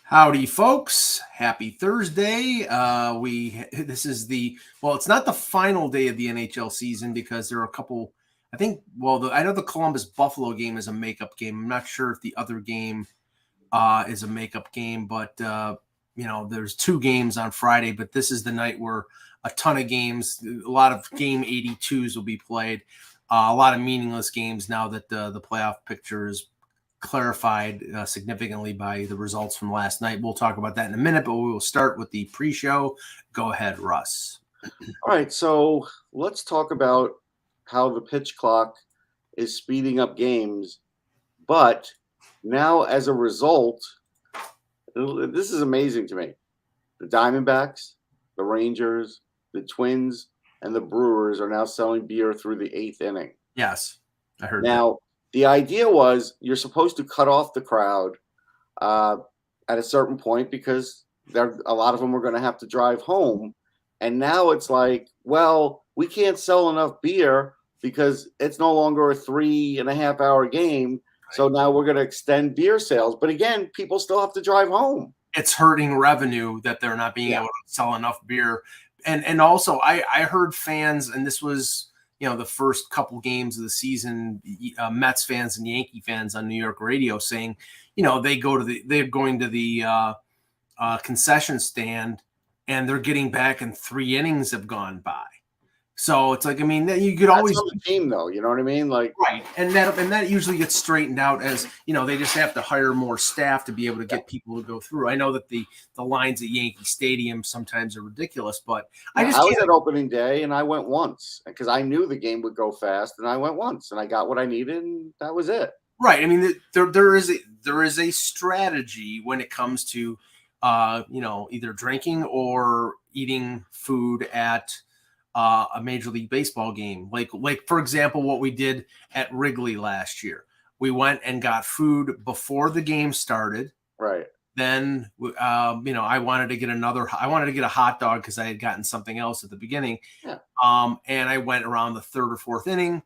Howdy, folks. Happy Thursday. It's not the final day of the NHL season because there are a couple, I know the Columbus Buffalo game is a makeup game. I'm not sure if the other game is a makeup game, but there's two games on Friday, but this is the night where a ton of games, a lot of game 82s will be played. A lot of meaningless games now that the playoff picture is clarified significantly by the results from last night. We'll talk about that in a minute, but we will start with the pre-show. Go ahead, Russ. All right, so let's talk about how the pitch clock is speeding up games. But now, as a result, this is amazing to me. The Diamondbacks, the Rangers, the Twins, and the Brewers are now selling beer through the 8th inning. Yes, I heard that. The idea was you're supposed to cut off the crowd at a certain point because a lot of them are going to have to drive home. And now it's like, well, we can't sell enough beer because it's no longer a 3.5 hour game. Right. So now we're going to extend beer sales. But again, people still have to drive home. It's hurting revenue that they're not being able to sell enough beer. And also I heard fans, and this was – the first couple games of the season, Mets fans and Yankee fans on New York radio saying, they're going to the concession stand and they're getting back and 3 innings have gone by. So it's like, you could always on the team though, you know what I mean? Like, right. And that usually gets straightened out as, they just have to hire more staff to be able to get people to go through. I know that the lines at Yankee Stadium sometimes are ridiculous, but I was at opening day and I went once because I knew the game would go fast and I went once and I got what I needed and that was it. Right. There is a strategy when it comes to, either drinking or eating food at a Major League Baseball game. Like for example, what we did at Wrigley last year. We went and got food before the game started. Right. Then, I wanted to get a hot dog because I had gotten something else at the beginning. Yeah. And I went around the 3rd or 4th inning.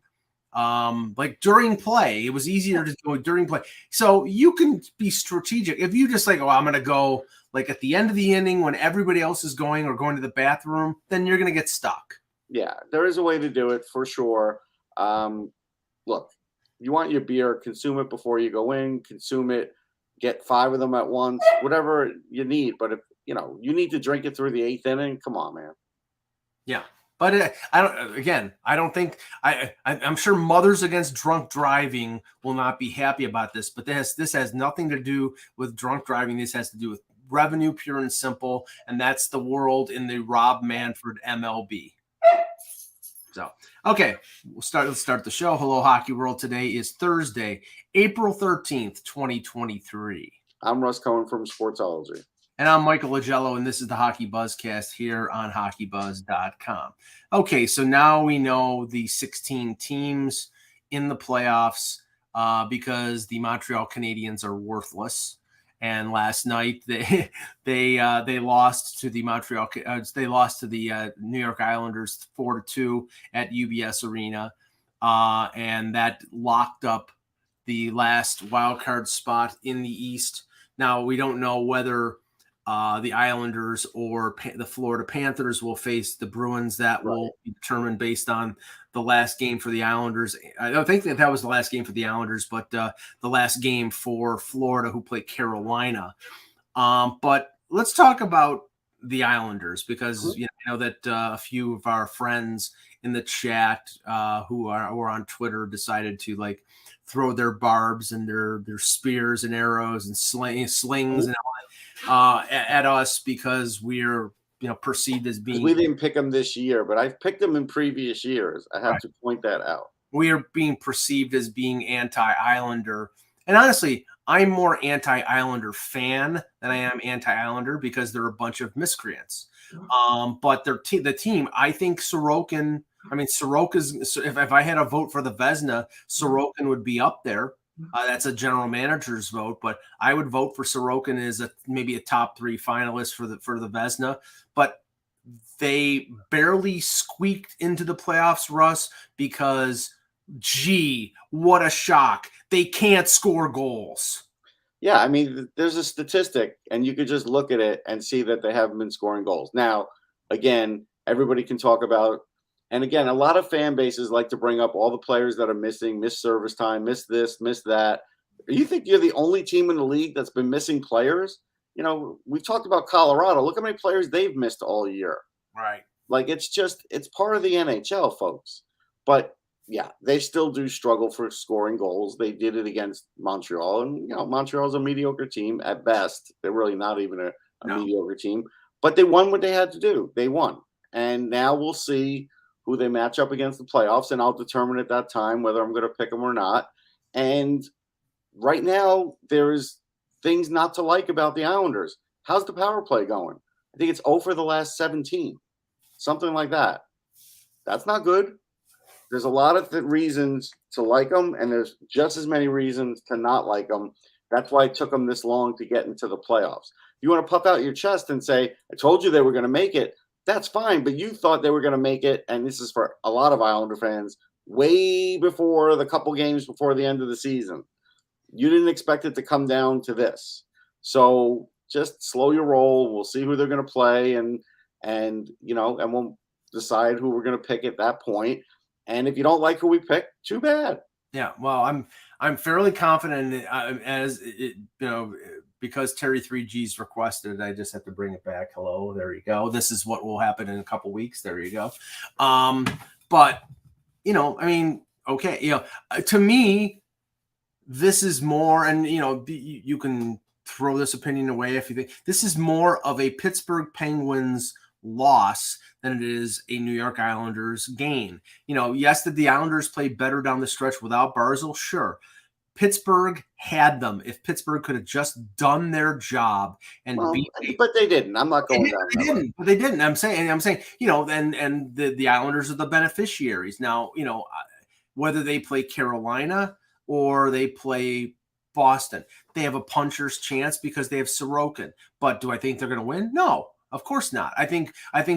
During play, it was easier to go during play. So you can be strategic. If you just I'm going to go at the end of the inning when everybody else is going or going to the bathroom, then you're going to get stuck. Yeah, there is a way to do it for sure. Look, you want your beer, consume it before you go in, consume it, get 5 of them at once, whatever you need. But if, you need to drink it through the 8th inning, come on, man. Yeah. But I'm sure Mothers Against Drunk Driving will not be happy about this, but this has nothing to do with drunk driving. This has to do with revenue, pure and simple. And that's the world in the Rob Manfred MLB. So, okay, let's start the show. Hello, Hockey World. Today is Thursday, April 13th, 2023. I'm Russ Cohen from Sportsology. And I'm Michael Lagello, and this is the HockeyBuzzcast here on HockeyBuzz.com. Okay, so now we know the 16 teams in the playoffs because the Montreal Canadiens are worthless. And last night they lost to the New York Islanders 4-2 at UBS Arena, and that locked up the last wild card spot in the East. Now we don't know whether the Islanders or the Florida Panthers will face the Bruins. That will be determined based on the last game for the Islanders. I don't think that was the last game for the Islanders, but the last game for Florida, who played Carolina. But let's talk about the Islanders because I know that a few of our friends in the chat who are on Twitter decided to throw their barbs and their spears and arrows and slings and all that at us because we're perceived as being. We didn't pick them this year, but I've picked them in previous years. I have to point that out. We are being perceived as being anti-Islander, and honestly, I'm more anti-Islander fan than I am anti-Islander because they're a bunch of miscreants. But the team, I think Sorokin. Soroka's. If I had a vote for the Vezina, Sorokin would be up there. That's a general manager's vote, but I would vote for Sorokin as maybe a top 3 finalist for the Vezina. But they barely squeaked into the playoffs, Russ, because, gee, what a shock! They can't score goals. Yeah, I mean, there's a statistic, and you could just look at it and see that they haven't been scoring goals. Now, again, everybody can talk about, and again, a lot of fan bases like to bring up all the players that are missing, miss service time, miss this, miss that. You think you're the only team in the league that's been missing players? You know, we've talked about Colorado. Look how many players they've missed all year. Right. Like it's part of the NHL, folks. But yeah, they still do struggle for scoring goals. They did it against Montreal, and Montreal's a mediocre team at best. They're really not even a No. mediocre team, but they won what they had to do. They won, and now we'll see who they match up against the playoffs, and I'll determine at that time whether I'm going to pick them or not. And right now, there's things not to like about the Islanders. How's the power play going? I think it's 0 for the last 17, something like that. That's not good. There's a lot of reasons to like them, and there's just as many reasons to not like them. That's why it took them this long to get into the playoffs. You want to puff out your chest and say, I told you they were going to make it. That's fine, but you thought they were going to make it, and this is for a lot of Islander fans, way before the couple games before the end of the season. You didn't expect it to come down to this. So just slow your roll. We'll see who they're going to play, and we'll decide who we're going to pick at that point. And if you don't like who we pick, too bad. Yeah, well, I'm fairly confident because Terry 3G's requested. I just have to bring it back. Hello, there you go. This is what will happen in a couple weeks. There you go. But I mean, okay, to me, this is more, and you can throw this opinion away if you think this is more of a Pittsburgh Penguins loss than it is a New York Islanders gain. Yes, did the Islanders play better down the stretch without Barzal? Sure. Pittsburgh had them. If Pittsburgh could have just done their job and beat, but they didn't. I'm not going down. They didn't. But they didn't. I'm saying, and the Islanders are the beneficiaries now. Whether they play Carolina or they play Boston, they have a puncher's chance because they have Sorokin. But do I think they're going to win? No. Of course not. I think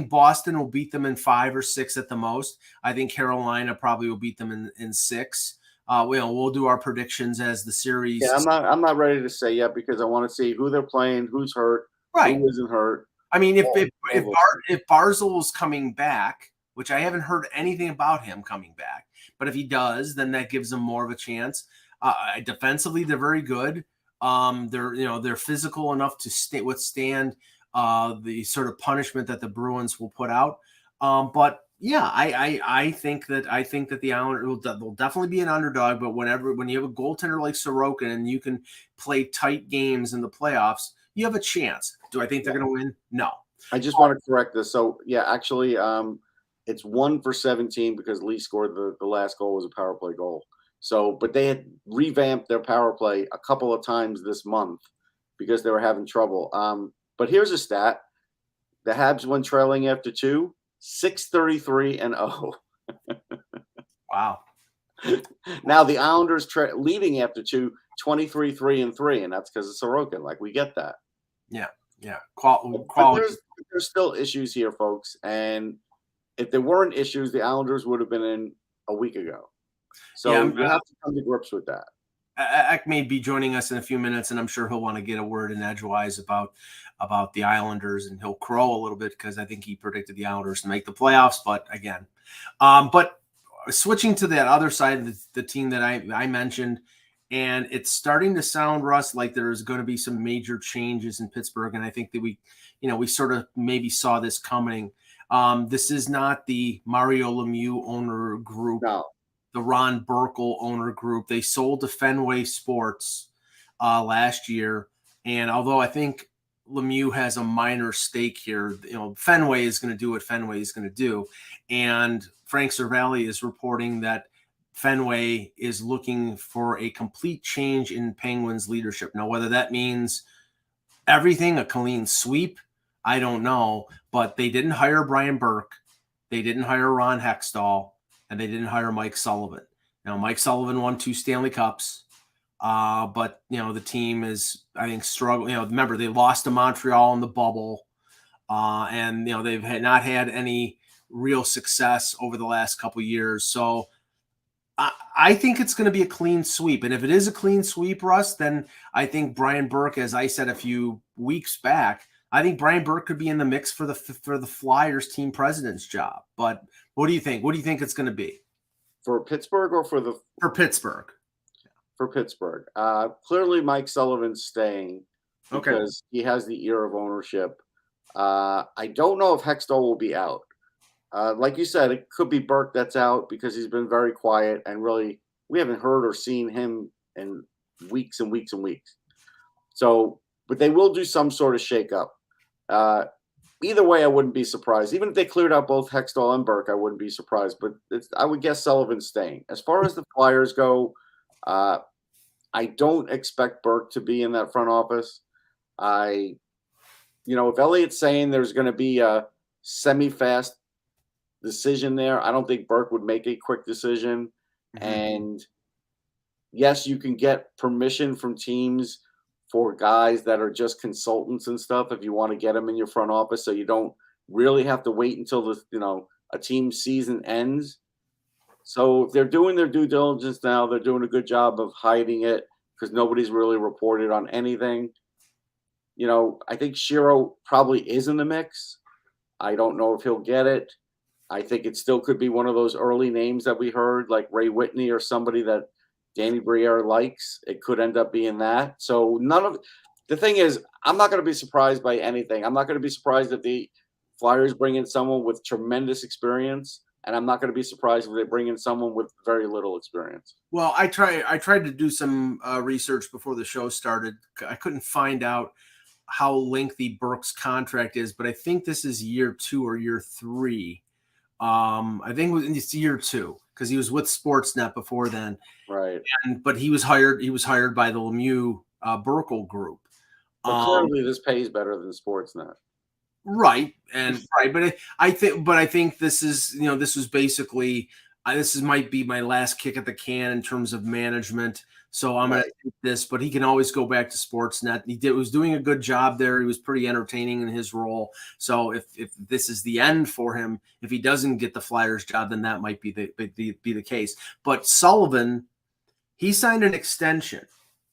Boston will beat them in 5 or 6 at the most. I think Carolina probably will beat them in 6. We'll do our predictions as the series. Yeah, I'm not ready to say yet because I want to see who they're playing, who's hurt, right, who isn't hurt. I mean, if Barzal's coming back, which I haven't heard anything about him coming back, but if he does, then that gives them more of a chance. Defensively, they're very good. They're physical enough to withstand the sort of punishment that the Bruins will put out. But yeah, I think that the Islanders will definitely be an underdog. But when you have a goaltender like Sorokin and you can play tight games in the playoffs, you have a chance. Do I think they're going to win? No. I just want to correct this. So yeah, actually, it's 1 for 17 because Lee scored the last goal was a power play goal. So, but they had revamped their power play a couple of times this month because they were having trouble. But here's a stat: the Habs, when trailing after 2, 6-33-0. Wow. Now the Islanders leading after 2, 23-3-3, and that's because of Sorokin. Like, we get that. Yeah. There's still issues here, folks. And if there weren't issues, the Islanders would have been in a week ago. So you have to come to grips with that. Eck may be joining us in a few minutes, and I'm sure he'll want to get a word in edgewise about the Islanders, and he'll crow a little bit because I think he predicted the Islanders to make the playoffs. But again, but switching to that other side of the team that I mentioned, and it's starting to sound, Russ, like there's going to be some major changes in Pittsburgh, and I think that we sort of maybe saw this coming. This is not the Mario Lemieux owner group. No. The Ron Burkle owner group. They sold to Fenway Sports last year. And although I think Lemieux has a minor stake here, Fenway is going to do what Fenway is going to do. And Frank Cervelli is reporting that Fenway is looking for a complete change in Penguins leadership. Now, whether that means everything, a clean sweep, I don't know. But they didn't hire Brian Burke. They didn't hire Ron Hextall. And they didn't hire Mike Sullivan. Now, Mike Sullivan won 2 Stanley Cups, but the team is, I think, struggling. Remember they lost to Montreal in the bubble, and they've not had any real success over the last couple of years. So I think it's going to be a clean sweep. And if it is a clean sweep, Russ, then I think Brian Burke, as I said a few weeks back, I think Brian Burke could be in the mix for the Flyers team president's job. But what do you think? What do you think it's going to be? For Pittsburgh or for Pittsburgh? For Pittsburgh. Clearly Mike Sullivan's staying because he has the ear of ownership. I don't know if Hextall will be out. Like you said, it could be Burke that's out because he's been very quiet and really we haven't heard or seen him in weeks and weeks and weeks. So, but they will do some sort of shakeup. Either way, I wouldn't be surprised. Even if they cleared out both Hextall and Burke, I wouldn't be surprised. But I would guess Sullivan's staying. As far as the Flyers go, I don't expect Burke to be in that front office. If Elliott's saying there's going to be a semi-fast decision there, I don't think Burke would make a quick decision. Mm-hmm. And yes, you can get permission from teams for guys that are just consultants and stuff if you want to get them in your front office, so you don't really have to wait until a team's season ends. So if they're doing their due diligence now, they're doing a good job of hiding it because nobody's really reported on anything. I think Shiro probably is in the mix. I don't know if he'll get it. I think it still could be one of those early names that we heard, like Ray Whitney or somebody that Danny Briere likes. It could end up being that. So the thing is, I'm not going to be surprised by anything. I'm not going to be surprised if the Flyers bring in someone with tremendous experience, and I'm not going to be surprised if they bring in someone with very little experience. Well, I tried to do some research before the show started. I couldn't find out how lengthy Burke's contract is, but I think this is year 2 or year 3. I think it's year 2 because he was with Sportsnet before then. Right. But he was hired by the Lemieux Burkle group. But clearly this pays better than Sportsnet. Right. But I think this is, this was basically, might be my last kick at the can in terms of management. So I'm going to take this, but he can always go back to Sportsnet. He was doing a good job there. He was pretty entertaining in his role. So if this is the end for him, if he doesn't get the Flyers job, then that might be the case. But Sullivan, he signed an extension.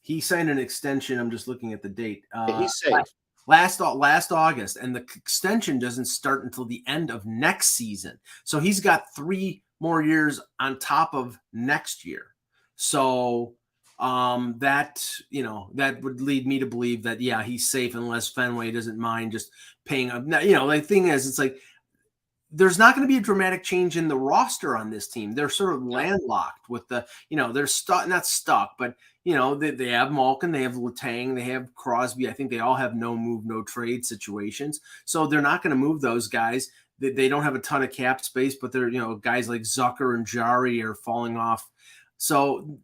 I'm just looking at the date. He's safe. Last August, and the extension doesn't start until the end of next season. So he's got 3 more years on top of next year. So that would lead me to believe that, he's safe unless Fenway doesn't mind just paying up. The thing is, it's like there's not going to be a dramatic change in the roster on this team. They're sort of landlocked with they're not stuck, but they have Malkin, they have Letang, they have Crosby. I think they all have no move, no trade situations. So they're not going to move those guys. They don't have a ton of cap space, but they're, guys like Zucker and Jari are falling off. So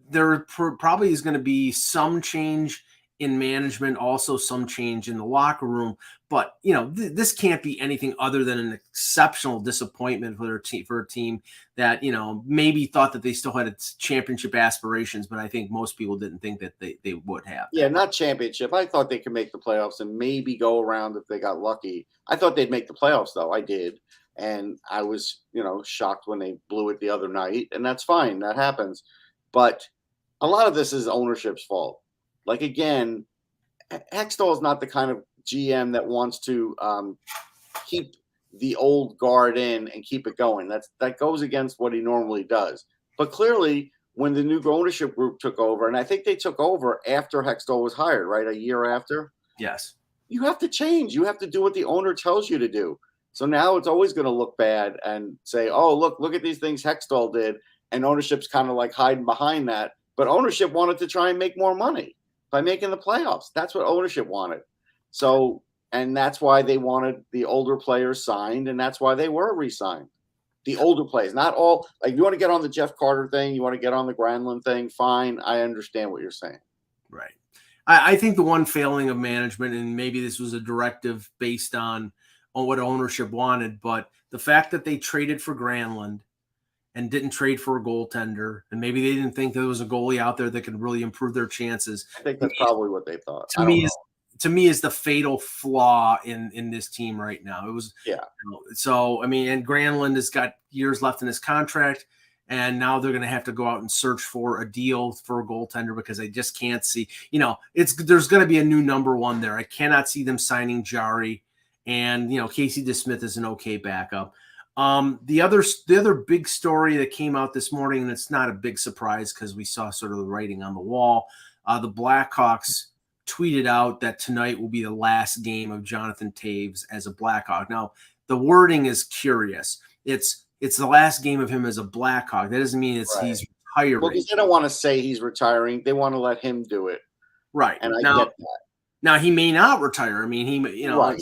there probably is going to be some change in management, also some change in the locker room. But, this can't be anything other than an exceptional disappointment for a team that, maybe thought that they still had its championship aspirations, but I think most people didn't think that they would have. Yeah, not championship. I thought they could make the playoffs and maybe go around if they got lucky. I thought they'd make the playoffs, though. I did. And I was, shocked when they blew it the other night. And that's fine. That happens. But a lot of this is ownership's fault. Like, again, Hextall is not the kind of GM that wants to keep the old guard in and keep it going. That goes against what he normally does. But clearly, when the new ownership group took over, and I think they took over after Hextall was hired, right? A year after? Yes. You have to change. You have to do what the owner tells you to do. So now it's always going to look bad and say, oh, look at these things Hextall did. And ownership's kind of like hiding behind that. But ownership wanted to try and make more money by making the playoffs. That's what ownership wanted. So, and that's why they wanted the older players signed, and that's why they were re-signed. The older players, not all. Like, you want to get on the Jeff Carter thing, you want to get on the Granlund thing, fine. I understand what you're saying. Right. I think the one failing of management, and maybe this was a directive based on what ownership wanted, but the fact that they traded for Granlund and didn't trade for a goaltender, and maybe they didn't think there was a goalie out there that could really improve their chances. I think that's probably what they thought. To me, is the fatal flaw in this team right now. It was, yeah. So, I mean, and Granlund has got years left in his contract, And now they're going to have to go out and search for a deal for a goaltender because I just can't see, there's going to be a new number one there. I cannot see them signing Jari, and, Casey DeSmith is an okay backup. The other big story that came out this morning, and it's not a big surprise because we saw sort of the writing on the wall. The Blackhawks tweeted out that tonight will be the last game of Jonathan Toews as a Blackhawk. Now, the wording is curious. It's the last game of him as a Blackhawk. That doesn't mean he's retiring. Well, because they don't want to say he's retiring. They want to let him do it. Right. And I get that. Now, he may not retire. I mean, right.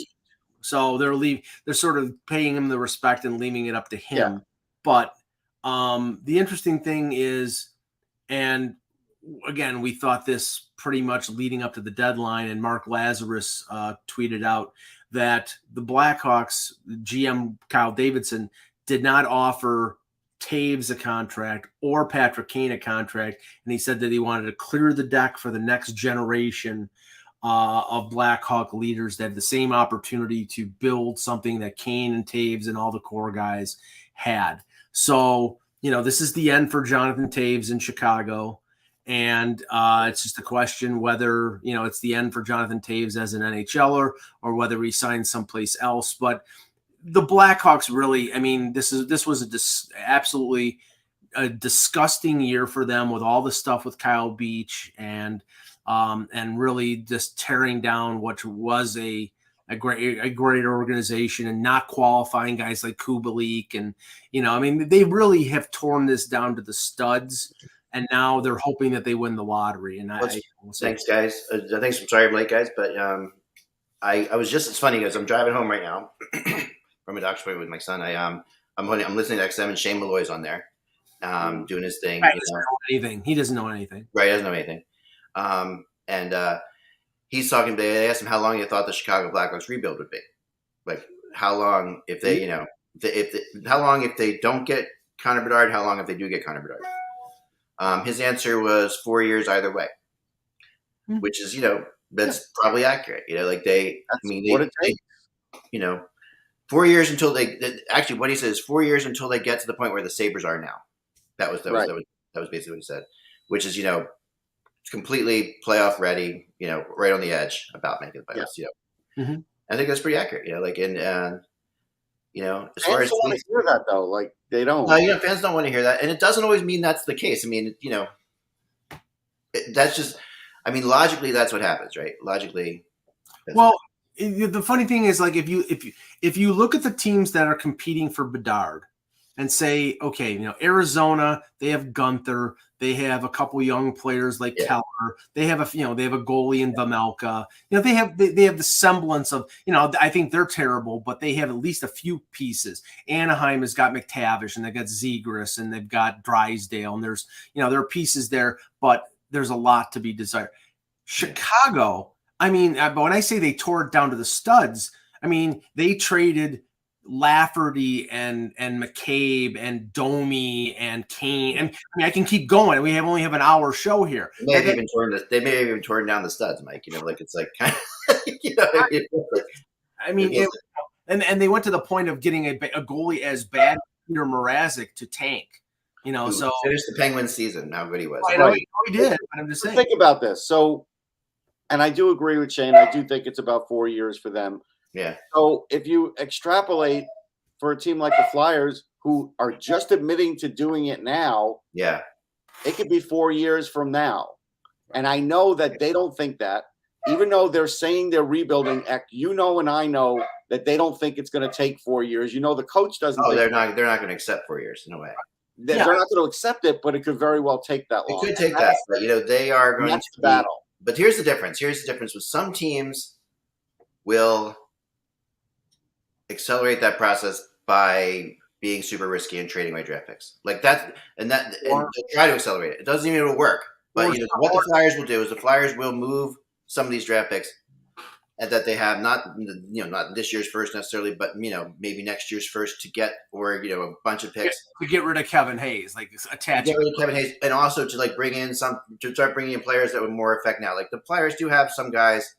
So they're sort of paying him the respect and leaving it up to him. Yeah. But the interesting thing is, and again, we thought this pretty much leading up to the deadline, and Mark Lazarus tweeted out that the Blackhawks GM Kyle Davidson did not offer Toews a contract or Patrick Kane a contract, and he said that he wanted to clear the deck for the next generation of Blackhawk leaders that have the same opportunity to build something that Kane and Toews and all the core guys had. So, this is the end for Jonathan Toews in Chicago, and it's just a question whether, it's the end for Jonathan Toews as an NHLer or whether he signs someplace else. But the Blackhawks really, this was absolutely a disgusting year for them with all the stuff with Kyle Beach and really just tearing down what was a great organization and not qualifying guys like Kubalik. And, they really have torn this down to the studs, and now they're hoping that they win the lottery. And thanks, guys. Thanks. I'm sorry I'm late, guys, but I was just, it's funny because I'm driving home right now from a doctor's appointment with my son. I'm listening to XM, and Shane Malloy's on there, doing his thing. Right, doesn't know anything. He doesn't know anything. Right, he doesn't know anything. And he's talking. They asked him how long he thought the Chicago Blackhawks rebuild would be. Like how long if they, how long if they don't get Connor Bedard? How long if they do get Connor Bedard? His answer was 4 years either way, which is that's probably accurate. They 4 years until actually what he says 4 years until they get to the point where the Sabres are now. That was basically what he said, which is completely playoff ready, right on the edge about making the playoffs. Mm-hmm. I think that's pretty accurate. As fans far as don't want to hear that though, like they don't. Fans don't want to hear that, and it doesn't always mean that's the case. That's just. Logically, that's what happens, right? Logically. The funny thing is, like, if you look at the teams that are competing for Bedard and say, okay, Arizona, they have Gunther, they have a couple young players like Keller, they have a goalie in Vamelka, they have the semblance of, I think they're terrible, but they have at least a few pieces. Anaheim has got McTavish, and they've got Zegras, and they've got Drysdale, and there's, there are pieces there, but there's a lot to be desired. Chicago, but when I say they tore it down to the studs, they traded Lafferty and McCabe and Domi and Kane. And I can keep going. We only have an hour show here. They may have even torn down the studs, Mike. It's like kind of, and they went to the point of getting a goalie as bad as Peter Mrazek to tank. So finished the Penguins season. How good he was. I know he did. But I'm just saying. Think about this. So, and I do agree with Shane. I do think it's about 4 years for them. Yeah. So if you extrapolate for a team like the Flyers, who are just admitting to doing it now, it could be 4 years from now. And I know that they don't think that, even though they're saying they're rebuilding. And I know that they don't think it's going to take 4 years. The coach doesn't. Oh, they're not going to accept 4 years. No way. They're not going to accept it, but it could very well take that long. It could take that. But, they are going to battle. But here's the difference. With some teams will accelerate that process by being super risky and trading away draft picks like that, and try to accelerate it. It doesn't even work. But what the Flyers will do is the Flyers will move some of these draft picks and that they have not this year's first necessarily, but maybe next year's first to get a bunch of picks to get rid of Kevin Hayes, like attach get rid of Kevin Hayes, and also to bring in start bringing in players that would more affect now. Like the Flyers do have some guys.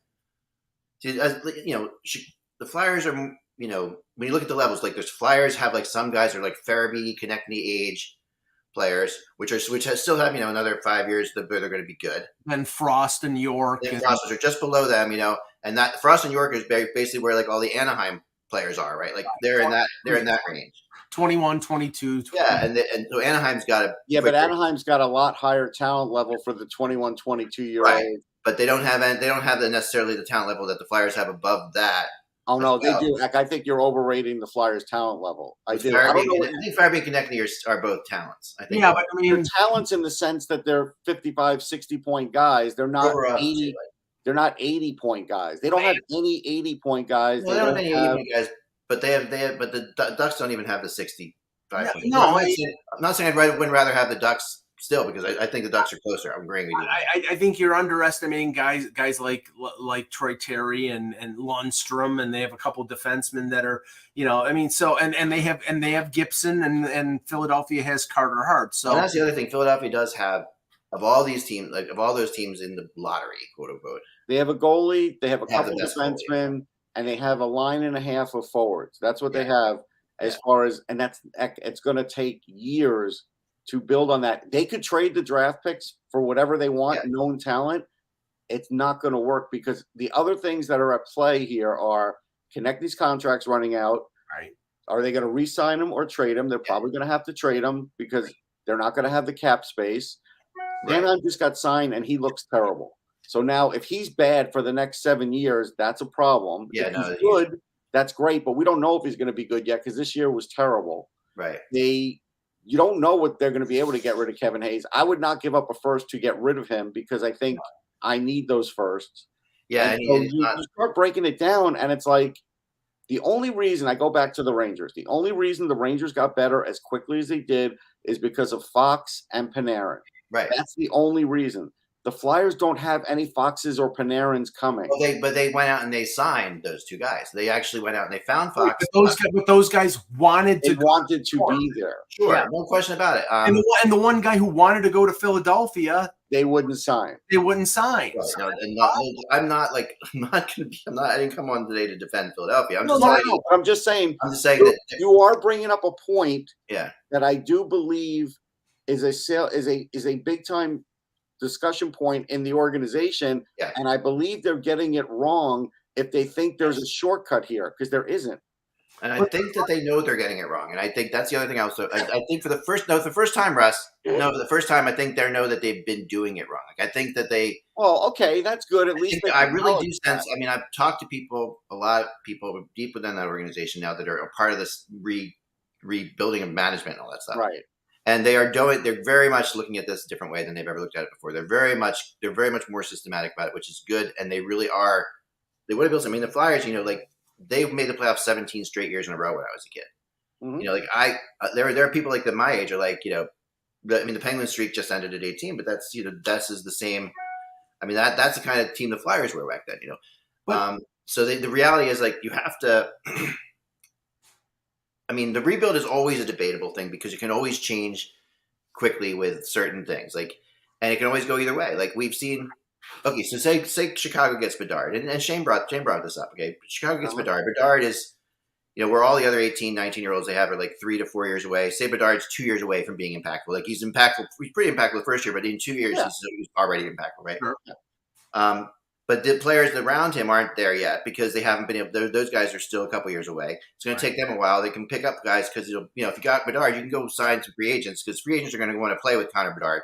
The Flyers are when you look at the levels, like there's Flyers have like some guys are like Farabee, Konechny age players, which still have another 5 years that they're going to be good. Then Frost and York. And Frost are just below them, and that Frost and York is basically where like all the Anaheim players are, right? Like they're in that range. 21, 22. 20. Yeah, and so Anaheim's got a but Anaheim's got a lot higher talent level for the 21, 22-year-old. Right. But they don't have necessarily the talent level that the Flyers have above that. Oh no, they do. Like, I think you're overrating the Flyers' talent level. I do. I think Farabee and Konechny are both talents. I think. Yeah, but I mean, they're talents in the sense that they're 55, 60-point guys. They're not 80. They're not 80-point guys. They don't have any 80-point guys. Well, they don't have any 80-point guys, but but the Ducks don't even have the 65 point. No, I'm not saying I wouldn't rather have the Ducks still, because I think the Ducks are closer. I'm agreeing with you. I think you're underestimating guys like Troy Terry and Lundstrom, and they have a couple of defensemen that are, and they have Gibson, and Philadelphia has Carter Hart. So that's the other thing. Philadelphia does have, of all these teams, like of all those teams in the lottery, quote unquote. They have a goalie, they have a couple of defensemen, and they have a line and a half of forwards. That's what they have as far as, and it's going to take years to build on that. They could trade the draft picks for whatever they want, known talent. It's not going to work, because the other things that are at play here are Konechny's contracts running out. Right. Are they going to re-sign him or trade him? They're probably going to have to trade him because they're not going to have the cap space. Right. Anaheim just got signed, and he looks terrible. So now if he's bad for the next 7 years, that's a problem. Yeah, if he's good, that's great, but we don't know if he's going to be good yet, because this year was terrible. Right. You don't know what they're going to be able to get rid of Kevin Hayes. I would not give up a first to get rid of him, because I think I need those firsts. Yeah, and so you start breaking it down, and it's like the only reason I go back to the Rangers. The only reason the Rangers got better as quickly as they did is because of Fox and Panarin. Right. That's the only reason. The Flyers don't have any Foxes or Panarins coming. Well, but they went out and they signed those two guys. They actually went out and they found Fox. But those guys wanted to be there. Sure, no question about it. And the one guy who wanted to go to Philadelphia, they wouldn't sign. Right. No, I didn't come on today to defend Philadelphia. I'm just saying that you are bringing up a point. Yeah. That I do believe is a big time discussion point in the organization, and I believe they're getting it wrong if they think there's a shortcut here, because there isn't. And I think that they know they're getting it wrong, and I think that's the other thing. Also, I think for the first time, Russ. No, for the first time, I think they know that they've been doing it wrong. Like, I think that they. Well, okay, that's good. At least I really do sense. I mean, I've talked to a lot of people deep within that organization now that are a part of this rebuilding of management and all that stuff. Right. And they're very much looking at this a different way than they've ever looked at it before. They're very much more systematic about it, which is good. And they really are. They would have built. I mean, the Flyers, they've made the playoffs 17 straight years in a row when I was a kid. Mm-hmm. There are people like that my age are like, the Penguin streak just ended at 18, but that's is the same. I mean, that's the kind of team the Flyers were back then, So the reality is, like, you have to. I mean, the rebuild is always a debatable thing, because you can always change quickly with certain things, and it can always go either way. Like, we've seen. Okay, so say Chicago gets Bedard, and Shane brought this up. Okay, Chicago gets Bedard. Bedard is, where all the other 18, 19-year-olds they have are like 3 to 4 years away. Say Bedard's 2 years away from being impactful. Like, he's impactful. He's pretty impactful the first year, but in 2 years he's already impactful, right? Sure. But the players around him aren't there yet, because they haven't been able. Those guys are still a couple years away. It's going to take them a while. They can pick up guys, because if you got Bedard, you can go sign some free agents, because free agents are going to want to play with Connor Bedard.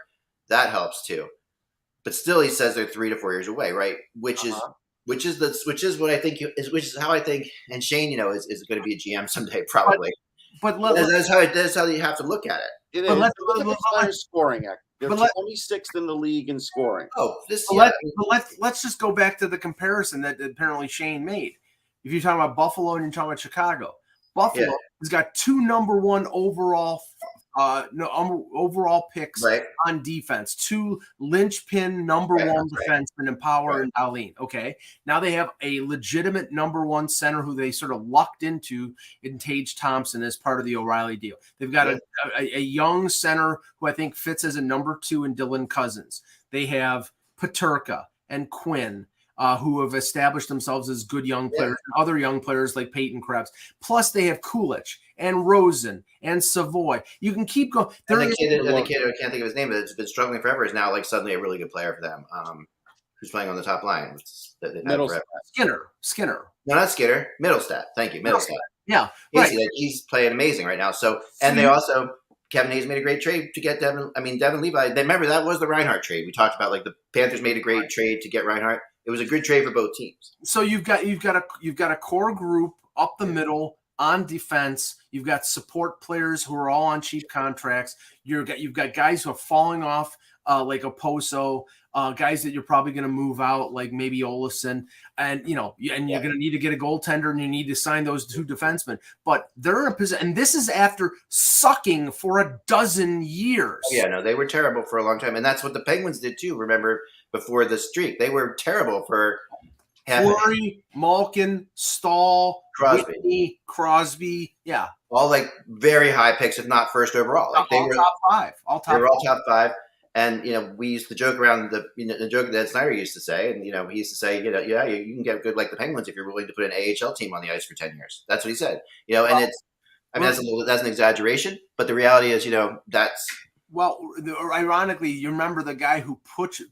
That helps too. But still, he says they're 3 to 4 years away, right? Which is what I think which is how I think. And Shane, is going to be a GM someday, probably. But that's how you have to look at it. It is. Look at the Flyers scoring. They're 26th in the league in scoring. Let's just go back to the comparison that apparently Shane made. If you're talking about Buffalo and you're talking about Chicago, Buffalo has got 2 number 1 overall picks on defense, 2 linchpin number 1 defensemen in Power and Dahlin. Okay, now they have a legitimate number 1 center who they sort of lucked into in Tage Thompson as part of the O'Reilly deal. They've got a young center who I think fits as a number 2 in Dylan Cousins. They have Peterka and Quinn. who have established themselves as good young players, and other young players like Peyton Krebs. Plus, they have Kulich and Rosen and Savoy. You can keep going. And the kid, I can't think of his name, but it's been struggling forever, is now like suddenly a really good player for them. Who's playing on the top line? Skinner. No, not Skinner. Middlestat. Thank you, Middlestat. Yeah, right. He's playing amazing right now. So, and they also, Kevin Hayes made a great trade to get Devin Levi. Remember, that was the Reinhardt trade. We talked about, like, the Panthers made a great trade to get Reinhardt. It was a good trade for both teams. So you've got a core group up the middle on defense. You've got support players who are all on cheap contracts. You've got guys who are falling off, like Oposo, guys that you're probably going to move out, like maybe Olafson, and you're going to need to get a goaltender, and you need to sign those 2 defensemen. But they're in a position, and this is after sucking for a dozen years. Oh, yeah, no, they were terrible for a long time, and that's what the Penguins did too. Remember, before the streak, they were terrible for Fleury, Malkin, Stahl, Crosby. Whitney, Crosby, yeah, all like very high picks, if not first overall. Like they were top 5. They were all top 5. And we used to joke around the joke that Snyder used to say, and he used to say, you can get good like the Penguins if you're willing to put an AHL team on the ice for 10 years. That's what he said. And that's an exaggeration, but the reality is, that's. Well, ironically, you remember the guy who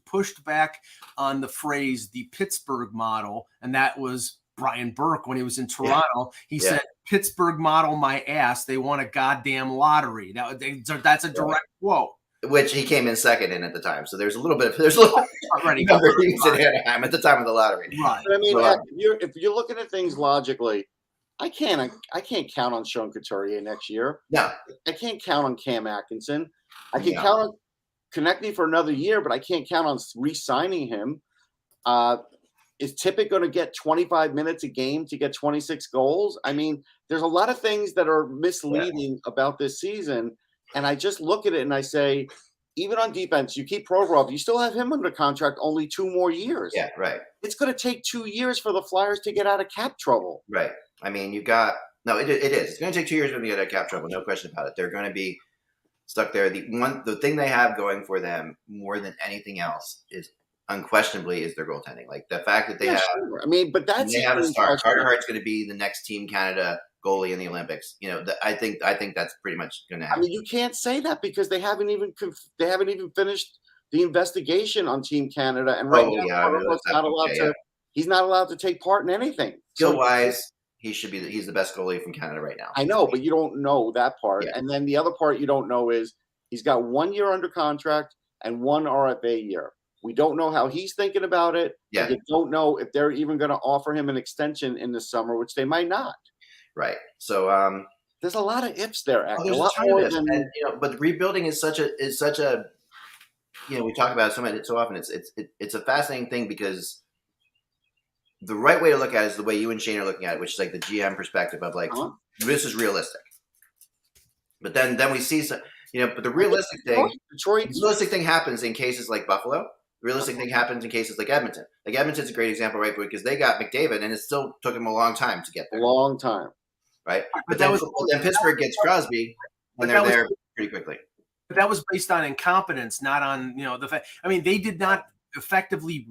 pushed back on the phrase "the Pittsburgh model," and that was Brian Burke when he was in Toronto. He said, "Pittsburgh model my ass. They won a goddamn lottery." That's a direct quote. Which he came in second in at the time. So there's a little already he's in Anaheim at the time of the lottery. Right. But I mean, if you're looking at things logically, I can't count on Sean Couturier next year. No. I can't count on Cam Atkinson. I can count on Konechny for another year, but I can't count on re-signing him. Is Tippett going to get 25 minutes a game to get 26 goals? I mean, there's a lot of things that are misleading about this season. And I just look at it and I say, even on defense, you keep Provorov, you still have him under contract only 2 more years. Yeah, right. It's going to take 2 years for the Flyers to get out of cap trouble. Right. I mean, it is. It's going to take 2 years for them to get out of cap trouble. No question about it. They're going to be stuck there. The thing they have going for them more than anything else is unquestionably is their goaltending. Like the fact that they have. Sure. I mean, but that's they have a star. Carter Hart's going to be the next Team Canada goalie in the Olympics. I think that's pretty much going to happen. I mean, you can't say that because they haven't even finished the investigation on Team Canada, and he's not allowed to take part in anything. Skill wise, he's the best goalie from Canada right now. I know, but you don't know that part. Yeah. And then the other part you don't know is he's got 1 year under contract and 1 RFA year. We don't know how he's thinking about it. Yeah. We don't know if they're even going to offer him an extension in the summer, which they might not. Right. So there's a lot of ifs there. A lot more than but rebuilding is such a we talk about it so often. It's a fascinating thing because the right way to look at it is the way you and Shane are looking at it, which is like the GM perspective of like this is realistic. But then we see but the realistic thing happens in cases like Buffalo. The realistic thing happens in cases like Edmonton. Like Edmonton's a great example, right? Because they got McDavid and it still took him a long time to get there. A long time. Right? But then Pittsburgh gets Crosby and they're there pretty quickly. But that was based on incompetence, not on, the fact. I mean, they did not effectively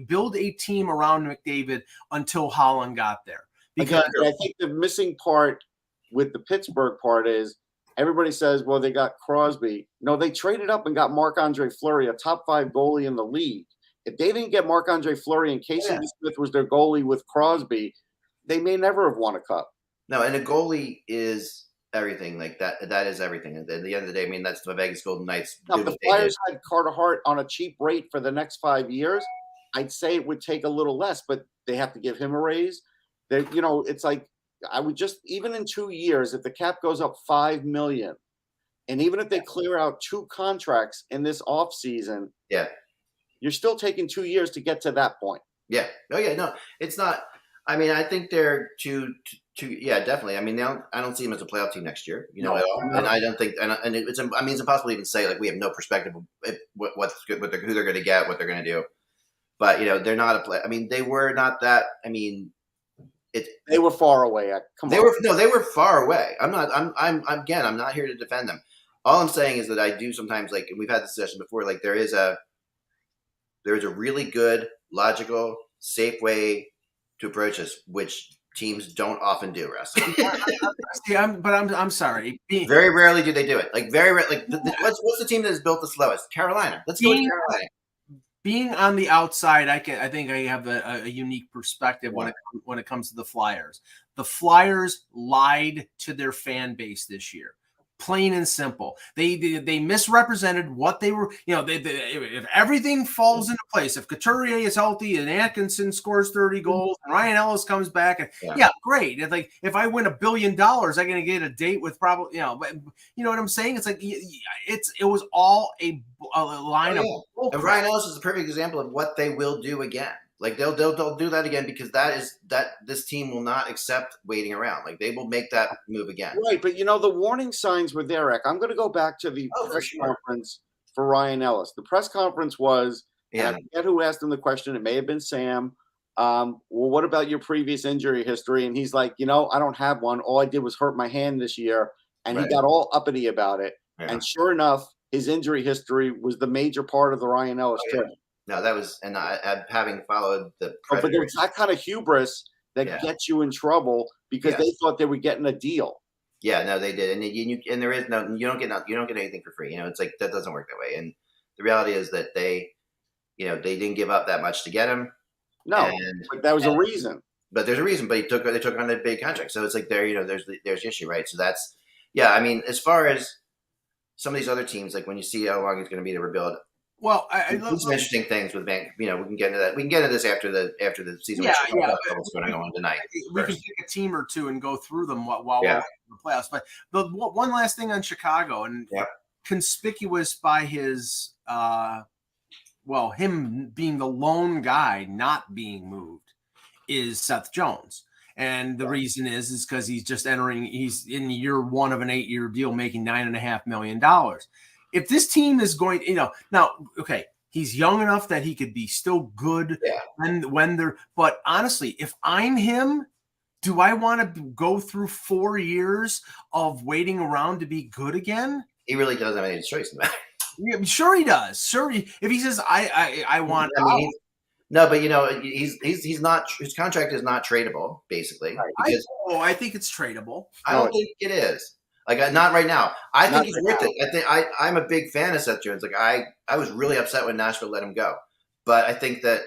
build a team around McDavid until Holland got there. Because I think the missing part with the Pittsburgh part is everybody says, well, they got Crosby. No, they traded up and got Marc-Andre Fleury, a top 5 goalie in the league. If they didn't get Marc-Andre Fleury and Casey Smith was their goalie with Crosby, they may never have won a cup. No, and a goalie is everything. Like that is everything. At the end of the day, I mean, that's the Vegas Golden Knights. Now, if the Flyers had Carter Hart on a cheap rate for the next 5 years, I'd say it would take a little less, but they have to give him a raise. It's like I would just, even in 2 years, if the cap goes up $5 million, and even if they clear out 2 contracts in this offseason, you're still taking 2 years to get to that point. Yeah. Oh yeah. No, it's not. I mean, I think they're too. Yeah, definitely. I mean, I don't see them as a playoff team next year, at all. And I don't think, and it's impossible to even say like we have no perspective of what's good, who they're going to get, what they're going to do. But they're not a play. I mean, they were not that. I mean, they were far away. They were far away. I'm not here to defend them. All I'm saying is that I do sometimes and we've had this discussion before. Like there is a really good, logical, safe way to approach this, which teams don't often do, Russ. See, I'm sorry. Very rarely do they do it. Like very rare. Like what's the team that has built the slowest? Carolina. Let's go with Carolina. Being on the outside, I think I have a unique perspective when it comes to the Flyers. The Flyers lied to their fan base this year. Plain and simple. They misrepresented what they were. If everything falls into place, if Couturier is healthy and Atkinson scores 30 goals and Ryan Ellis comes back, and great. It's like if I win $1 billion, I'm going to get a date with probably But you know what I'm saying? It's like it was all a line of. And Ryan Ellis is a perfect example of what they will do again. Like they'll do that again because this team will not accept waiting around. Like they will make that move again. Right, but the warning signs were there, Eric. I'm going to go back to the press conference for Ryan Ellis. The press conference was, and I forget who asked him the question. It may have been Sam. Well, what about your previous injury history? And he's like, I don't have one. All I did was hurt my hand this year, and he got all uppity about it. Yeah. And sure enough, his injury history was the major part of the Ryan Ellis trip. No, that was, and having followed the Predators, but there's that kind of hubris that gets you in trouble because they thought they were getting a deal. Yeah, no, they did, and there is no, you don't get anything for free. It's like that doesn't work that way. And the reality is that they didn't give up that much to get him. No, but that was a reason. But there's a reason. But they took on a big contract, so it's like there's the issue, right? So that's I mean, as far as some of these other teams, like when you see how long it's going to be to rebuild. Well, I love some interesting things with Bank. We can get into that. We can get into this after the season. What's going on tonight? We can take a team or two and go through them while we're in the playoffs. But the one last thing on Chicago, and conspicuous by his, him being the lone guy not being moved, is Seth Jones. And the reason is because he's just he's in year one of an 8-year deal, making $9.5 million. If this team is going, now, okay, he's young enough that he could be still good when they're, but honestly, if I'm him, do I want to go through 4 years of waiting around to be good again? He really doesn't have any choice in that. Yeah, sure he does. Sure. If he says, I want, no, but he's not, his contract is not tradable, basically. Because I think it's tradable. I don't think it is. Like not right now. I think he's worth it. I think I'm a big fan of Seth Jones. Like I was really upset when Nashville let him go, but I think that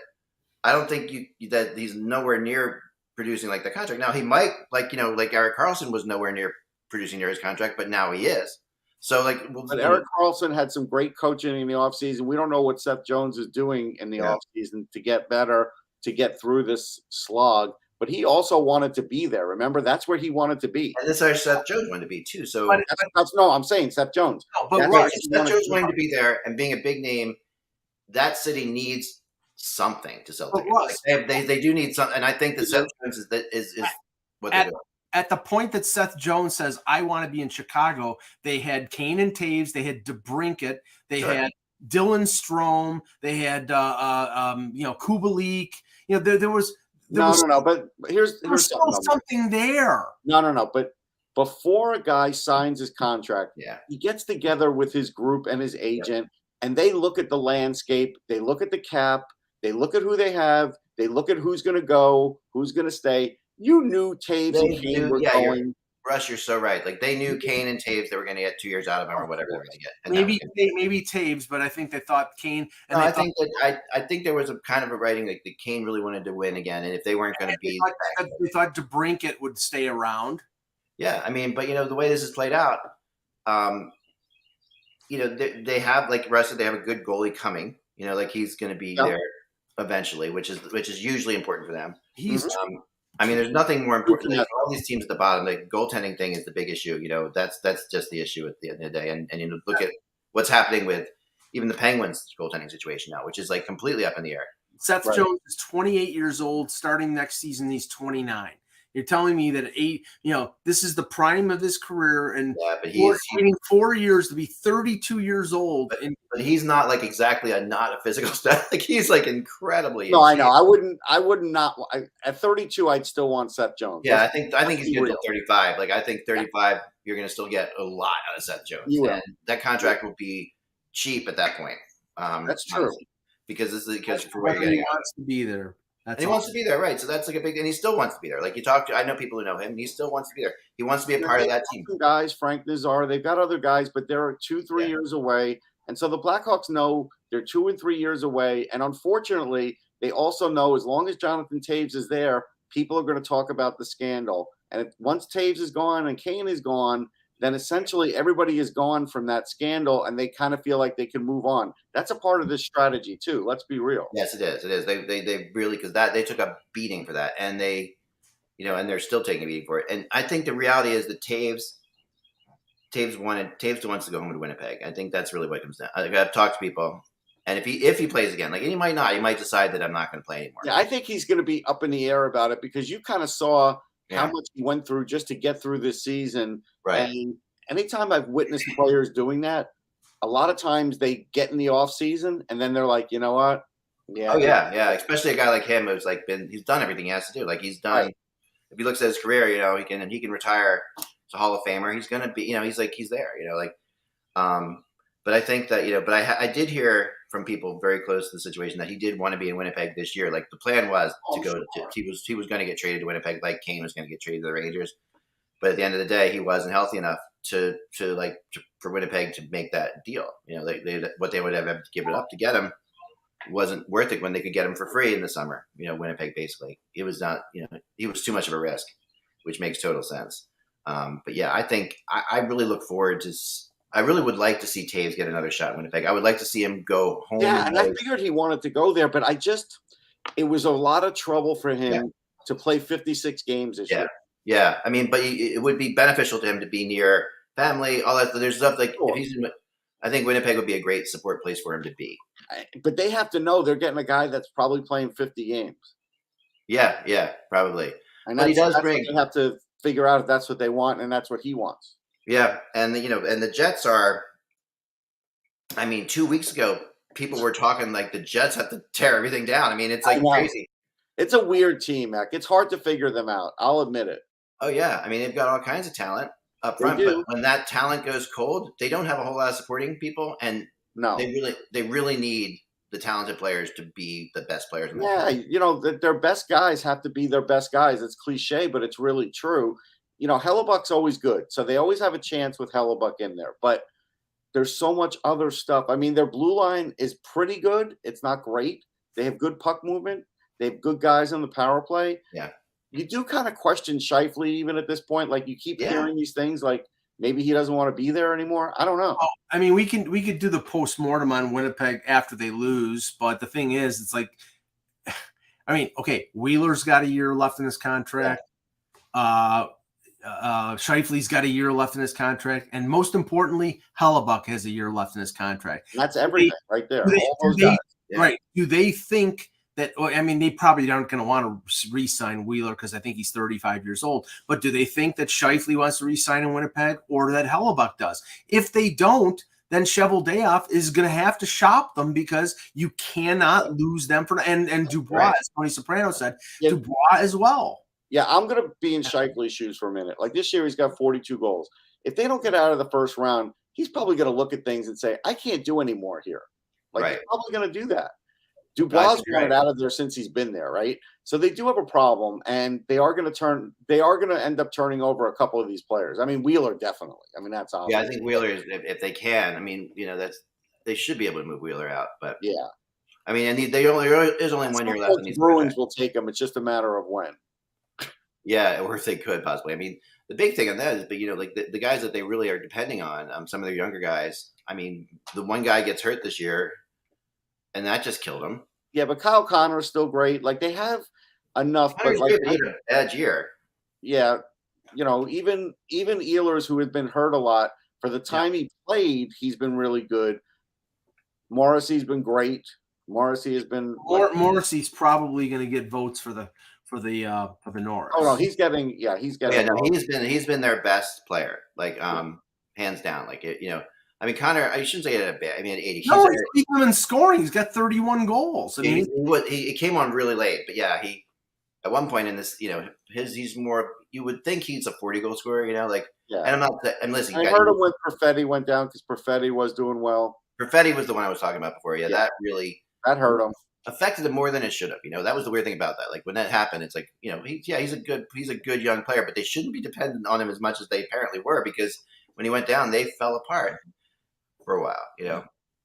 I don't think that he's nowhere near producing like the contract. Now he might like Erik Karlsson was nowhere near producing near his contract, but now he is. So but Erik Karlsson had some great coaching in the offseason. We don't know what Seth Jones is doing in the offseason to get better, to get through this slog. But he also wanted to be there. Remember, that's where he wanted to be. And that's where Seth Jones wanted to be too. So I'm saying Seth Jones. No, but Seth Jones wanted to be there and being a big name. That city needs something to sell tickets. They do need something, and I think that Seth Jones is what they're doing. At the point that Seth Jones says, "I want to be in Chicago," they had Kane and Taves, they had DeBrincat, they had Dylan Strome, they had Kubalik. There was. No. But here's something there. No. But before a guy signs his contract, he gets together with his group and his agent, and they look at the landscape. They look at the cap. They look at who they have. They look at who's going to go, who's going to stay. You knew Taves and Kane were going. Russ, you're so right. Like they knew Kane and Taves, they were going to get 2 years out of him or whatever they were going to get. Maybe Taves, but I think they thought Kane. And I think there was a kind of a writing like the Kane really wanted to win again, and if they weren't going to be, they thought DeBrincat would stay around. Yeah, I mean, but the way this is played out, they have like Russ said, they have a good goalie coming. Like he's going to be there eventually, which is usually important for them. I mean, there's nothing more important than all these teams at the bottom. The goaltending thing is the big issue. That's just the issue at the end of the day. And look at what's happening with even the Penguins' goaltending situation now, which is like completely up in the air. Seth Jones is 28 years old. Starting next season, he's 29. You're telling me that this is the prime of his career, and but he's waiting 4 years to be 32 years old. But he's not like exactly not a physical stat. Like he's like incredibly. No, I know. I would not. At 32, I'd still want Seth Jones. Yeah, I think he's good at 35. Like I think 35, you're going to still get a lot out of Seth Jones. And that contract will be cheap at that point. That's true. Because for where you're getting wants to be there. And he wants to be there, right? So that's like a big, and he still wants to be there. Like I know people who know him. He still wants to be there. He wants to be a part of that team. Guys, Frank Nazar, they've got other guys, but they're 2-3 years away. And so the Blackhawks know they're 2 and 3 years away. And unfortunately, they also know as long as Jonathan Toews is there, people are going to talk about the scandal. And once Toews is gone and Kane is gone, then essentially everybody is gone from that scandal, and they kind of feel like they can move on. That's a part of this strategy too. Let's be real. Yes, it is. It is. They really, because they took a beating for that, and and they're still taking a beating for it. And I think the reality is that Taves wants to go home to Winnipeg. I think that's really what comes down. I've talked to people, and if he plays again, and he might not, he might decide that I'm not going to play anymore. Yeah, I think he's going to be up in the air about it because you kind of saw how much he went through just to get through this season. Right. And anytime I've witnessed players doing that, a lot of times they get in the off season and then they're like, you know what? Yeah. Oh yeah. Especially a guy like him who's he's done everything he has to do. Like he's done. Right. If he looks at his career, he can retire as a Hall of Famer. He's gonna be, he's there. But I think that but I did hear from people very close to the situation that he did want to be in Winnipeg this year. Like the plan was to go he was going to get traded to Winnipeg, like Kane was going to get traded to the Rangers. But at the end of the day, he wasn't healthy enough for Winnipeg to make that deal. What they would have to give it up to get him wasn't worth it when they could get him for free in the summer. Winnipeg basically, it was not. He was too much of a risk, which makes total sense. But yeah, I think I really look forward to. I really would like to see Taves get another shot in Winnipeg. I would like to see him go home. Yeah, and I figured he wanted to go there, but it was a lot of trouble for him to play 56 games this year. Yeah, I mean, but it would be beneficial to him to be near family, all that. There's stuff like I think Winnipeg would be a great support place for him to be. But they have to know they're getting a guy that's probably playing 50 games. Yeah, probably. And he does bring. They have to figure out if that's what they want, and that's what he wants. Yeah, and the Jets are. I mean, 2 weeks ago, people were talking like the Jets have to tear everything down. I mean, it's like crazy. It's a weird team, Mac. It's hard to figure them out. I'll admit it. Oh yeah, I mean they've got all kinds of talent up front, but when that talent goes cold, they don't have a whole lot of supporting people, and they really need the talented players to be the best players. In their best guys have to be their best guys. It's cliche, but it's really true. Hellebuck's always good, so they always have a chance with Hellebuck in there. But there's so much other stuff. I mean, their blue line is pretty good. It's not great. They have good puck movement. They have good guys on the power play. Yeah. You do kind of question Scheifele even at this point. Like you keep hearing these things like maybe he doesn't want to be there anymore. I don't know. I mean, we could do the postmortem on Winnipeg after they lose, but the thing is, it's like, I mean, okay, Wheeler's got a year left in his contract. Scheifele's got a year left in his contract, and most importantly, Hellebuck has a year left in his contract. That's everything right there. Right? Do they think that? I mean, they probably aren't going to want to re-sign Wheeler because I think he's 35 years old. But do they think that Scheifele wants to re-sign in Winnipeg, or that Hellebuck does? If they don't, then Cheveldayoff is going to have to shop them because you cannot lose them for and Dubois, as Tony Soprano said, Dubois as well. Yeah, I'm going to be in Scheifele's shoes for a minute. Like this year, he's got 42 goals. If they don't get out of the first round, he's probably going to look at things and say, I can't do any more here. He's probably going to do that. Dubois wanted out of there since he's been there, right? So they do have a problem, and they are going to end up turning over a couple of these players. I mean, Wheeler definitely. I mean, that's obvious. Yeah, I think Wheeler is, if they can. I mean, they should be able to move Wheeler out, but yeah. I mean, and there's only 1 year left. The Bruins will take him. It's just a matter of when. Yeah, or if they could possibly. I mean, the big thing on that is, but like the guys that they really are depending on, some of their younger guys. I mean, the one guy gets hurt this year, and that just killed him. Yeah, but Kyle Connor is still great. Like they have enough. Connor's but a bad year. Yeah, even Ehlers, who has been hurt a lot, for the time he played, he's been really good. Morrissey's been great. Morrissey has been. Morrissey's probably going to get votes for the Norris. Oh no, he's getting. Yeah, he's he's been their best player, like hands down. Like I mean, Connor. I shouldn't say it a bit. I mean, 80. No, he's beating them in scoring. He's got 31 goals. I mean, he came on really late, but yeah, he at one point in this, he's more. You would think he's a 40 goal scorer, like. Yeah. And I'm not. And listen, I heard him when Perfetti went down because Perfetti was doing well. Perfetti was the one I was talking about before. Yeah, that really hurt him. affected him more than it should have. That was the weird thing about that. Like when that happened, it's like he's a good young player, but they shouldn't be dependent on him as much as they apparently were, because when he went down, they fell apart for a while.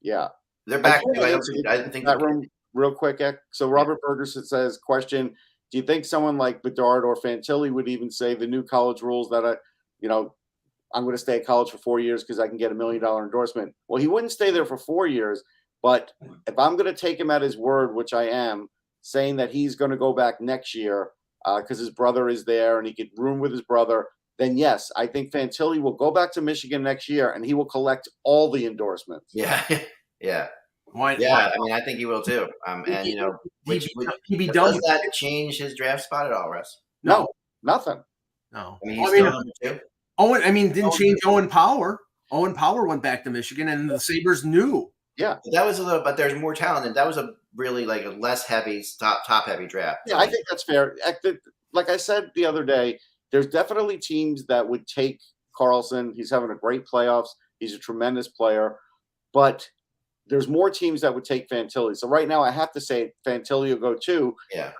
Yeah. They're back. I didn't think that room real quick. So Robert Ferguson says, question: do you think someone like Bedard or Fantilli would even say the new college rules that I'm going to stay at college for 4 years because I can get $1 million endorsement? Well, he wouldn't stay there for 4 years, but if I'm going to take him at his word, which I am, saying that he's going to go back next year because his brother is there and he could room with his brother, then yes, I think Fantilli will go back to Michigan next year and he will collect all the endorsements. Yeah, yeah. Why? I mean, I think he will too. And does that change his draft spot at all, Russ? No, nothing. No. I mean, he's still number 2. Didn't change Owen Power. Owen Power went back to Michigan, and the Sabres knew. Yeah, that was but there's more talent, and that was a really like a less heavy top heavy draft. Yeah, I think that's fair. Like I said the other day, there's definitely teams that would take Carlson. He's having a great playoffs. He's a tremendous player, but there's more teams that would take Fantilli. So right now, I have to say Fantilli will go too. Yeah.